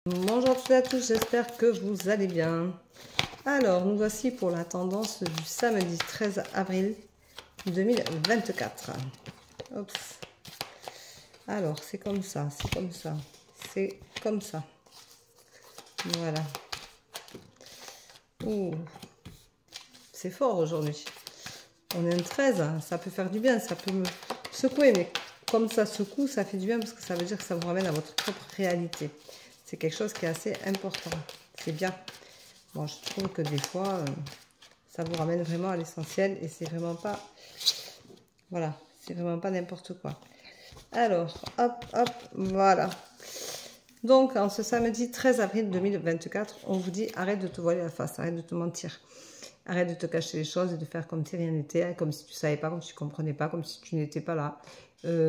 Bonjour à toutes et à tous, j'espère que vous allez bien. Alors, nous voici pour la tendance du samedi 13 avril 2024. Oups. Alors, c'est comme ça, c'est comme ça, c'est comme ça. Voilà. Ouh. C'est fort aujourd'hui. On est un 13, hein, ça peut faire du bien, ça peut me secouer, mais comme ça secoue, ça fait du bien parce que ça veut dire que ça vous ramène à votre propre réalité. C'est quelque chose qui est assez important. C'est bien. Bon, je trouve que des fois, ça vous ramène vraiment à l'essentiel et c'est vraiment pas... Voilà, c'est vraiment pas n'importe quoi. Alors, hop, hop, voilà. Donc, en ce samedi 13 avril 2024, on vous dit arrête de te voiler la face, arrête de te mentir. Arrête de te cacher les choses et de faire comme si rien n'était, comme si tu ne savais pas, comme si tu ne comprenais pas, comme si tu n'étais pas là,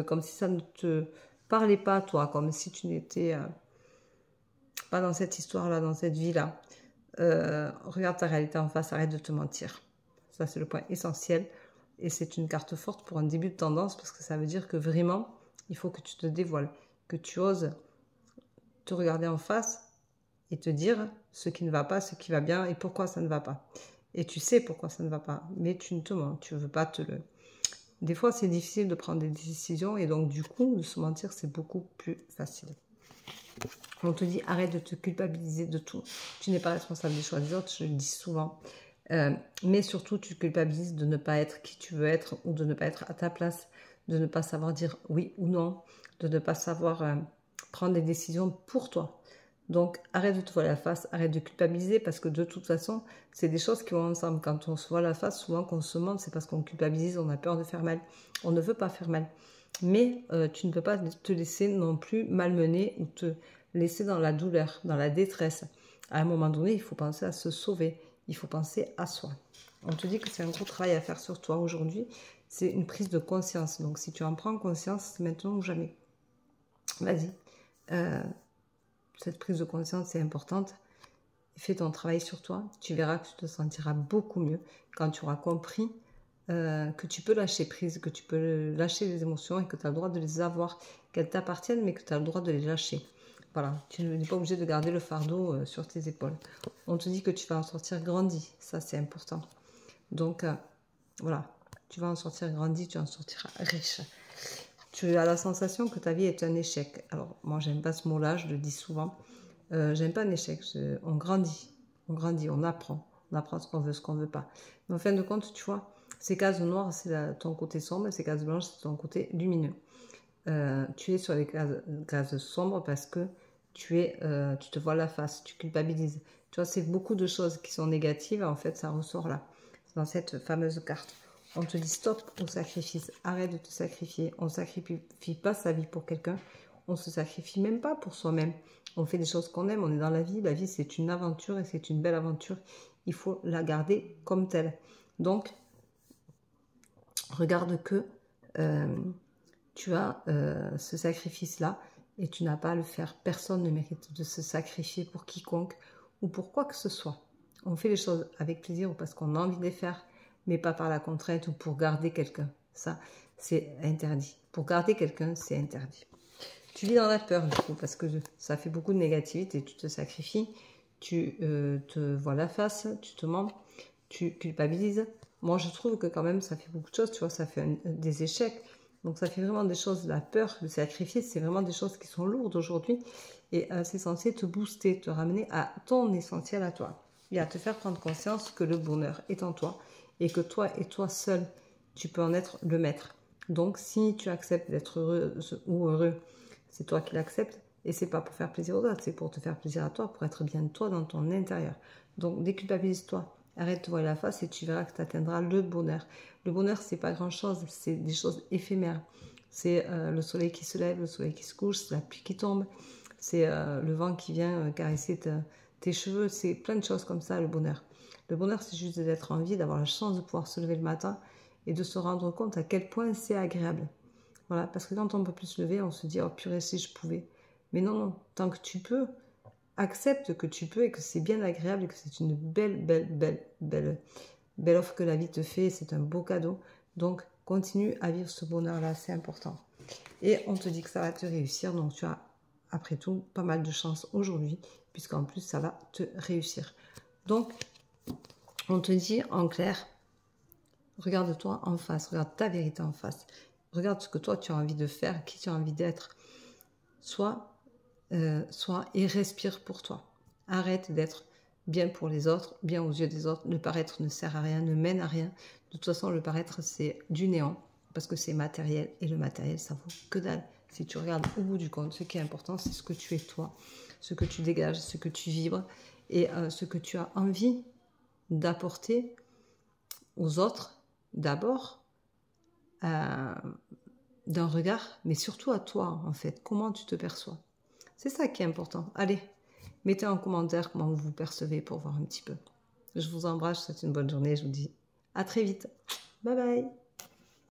comme si ça ne te parlait pas à toi, comme si tu n'étais pas dans cette histoire-là, dans cette vie-là. Regarde ta réalité en face, arrête de te mentir. Ça, c'est le point essentiel. Et c'est une carte forte pour un début de tendance parce que ça veut dire que vraiment, il faut que tu te dévoiles, que tu oses te regarder en face et te dire ce qui ne va pas, ce qui va bien et pourquoi ça ne va pas. Et tu sais pourquoi ça ne va pas, mais tu ne te mens, tu ne veux pas te le... Des fois, c'est difficile de prendre des décisions et donc du coup, de se mentir, c'est beaucoup plus facile. On te dit arrête de te culpabiliser de tout. Tu n'es pas responsable des choix des autres, je le dis souvent. Mais surtout, tu culpabilises de ne pas être qui tu veux être ou de ne pas être à ta place, de ne pas savoir dire oui ou non, de ne pas savoir prendre des décisions pour toi. Donc, arrête de te voir la face, arrête de culpabiliser parce que de toute façon, c'est des choses qui vont ensemble. Quand on se voit la face, souvent qu'on se ment, c'est parce qu'on culpabilise, on a peur de faire mal. On ne veut pas faire mal. Mais tu ne peux pas te laisser non plus malmener ou te laisser dans la douleur, dans la détresse. À un moment donné, il faut penser à se sauver. Il faut penser à soi. On te dit que c'est un gros travail à faire sur toi aujourd'hui. C'est une prise de conscience. Donc, si tu en prends conscience, c'est maintenant ou jamais. Vas-y. Cette prise de conscience est importante. Fais ton travail sur toi. Tu verras que tu te sentiras beaucoup mieux quand tu auras compris que tu peux lâcher prise, que tu peux lâcher les émotions et que tu as le droit de les avoir, qu'elles t'appartiennent, mais que tu as le droit de les lâcher. Voilà, tu n'es pas obligé de garder le fardeau sur tes épaules. On te dit que tu vas en sortir grandi, ça c'est important. Donc voilà, tu vas en sortir grandi, tu en sortiras riche. Tu as la sensation que ta vie est un échec. Alors moi j'aime pas ce mot-là, je le dis souvent. J'aime pas un échec, on grandit, on apprend ce qu'on veut, ce qu'on veut pas. Mais en fin de compte, tu vois, ces cases noires, c'est ton côté sombre, et ces cases blanches, c'est ton côté lumineux. Tu es sur les cases sombres parce que tu te vois la face, tu culpabilises. Tu vois, c'est beaucoup de choses qui sont négatives, en fait, ça ressort là, dans cette fameuse carte. On te dit stop au sacrifice, arrête de te sacrifier. On ne sacrifie pas sa vie pour quelqu'un, on se sacrifie même pas pour soi-même. On fait des choses qu'on aime, on est dans la vie c'est une aventure et c'est une belle aventure. Il faut la garder comme telle. Donc, regarde que tu as ce sacrifice-là et tu n'as pas à le faire. Personne ne mérite de se sacrifier pour quiconque ou pour quoi que ce soit. On fait les choses avec plaisir ou parce qu'on a envie de les faire, mais pas par la contrainte ou pour garder quelqu'un. Ça, c'est interdit. Pour garder quelqu'un, c'est interdit. Tu vis dans la peur, du coup, parce que ça fait beaucoup de négativité. Tu te sacrifies, tu te vois la face, tu te mens, tu culpabilises. Moi, je trouve que quand même, ça fait beaucoup de choses. Tu vois, ça fait des échecs. Donc, ça fait vraiment des choses, la peur, le sacrifice, c'est vraiment des choses qui sont lourdes aujourd'hui. Et c'est censé te booster, te ramener à ton essentiel à toi. Et à te faire prendre conscience que le bonheur est en toi. Et que toi et toi seul, tu peux en être le maître. Donc, si tu acceptes d'être heureuse ou heureux, c'est toi qui l'acceptes et c'est pas pour faire plaisir aux autres, c'est pour te faire plaisir à toi, pour être bien toi dans ton intérieur. Donc déculpabilise-toi, arrête de te voir la face et tu verras que tu atteindras le bonheur. Le bonheur, c'est pas grand-chose, c'est des choses éphémères. C'est le soleil qui se lève, le soleil qui se couche, c'est la pluie qui tombe, c'est le vent qui vient caresser tes cheveux, c'est plein de choses comme ça, le bonheur. Le bonheur, c'est juste d'être en vie, d'avoir la chance de pouvoir se lever le matin et de se rendre compte à quel point c'est agréable. Voilà, parce que quand on ne peut plus se lever, on se dit « Oh purée, si je pouvais ». Mais non, non, tant que tu peux, accepte que tu peux et que c'est bien agréable et que c'est une belle offre que la vie te fait. C'est un beau cadeau. Donc, continue à vivre ce bonheur-là, c'est important. Et on te dit que ça va te réussir, donc tu as après tout, pas mal de chance aujourd'hui, puisqu'en plus, ça va te réussir. Donc, on te dit en clair, regarde-toi en face, regarde ta vérité en face. Regarde ce que toi, tu as envie de faire, qui tu as envie d'être. Sois et respire pour toi. Arrête d'être bien pour les autres, bien aux yeux des autres. Le paraître ne sert à rien, ne mène à rien. De toute façon, le paraître, c'est du néant, parce que c'est matériel, et le matériel, ça vaut que dalle. Si tu regardes au bout du compte, ce qui est important, c'est ce que tu es toi, ce que tu dégages, ce que tu vibres, et ce que tu as envie d'apporter aux autres, d'abord, d'un regard, mais surtout à toi, en fait. Comment tu te perçois? C'est ça qui est important. Allez, mettez en commentaire comment vous vous percevez pour voir un petit peu. Je vous embrasse, je vous souhaite une bonne journée. Je vous dis à très vite. Bye bye.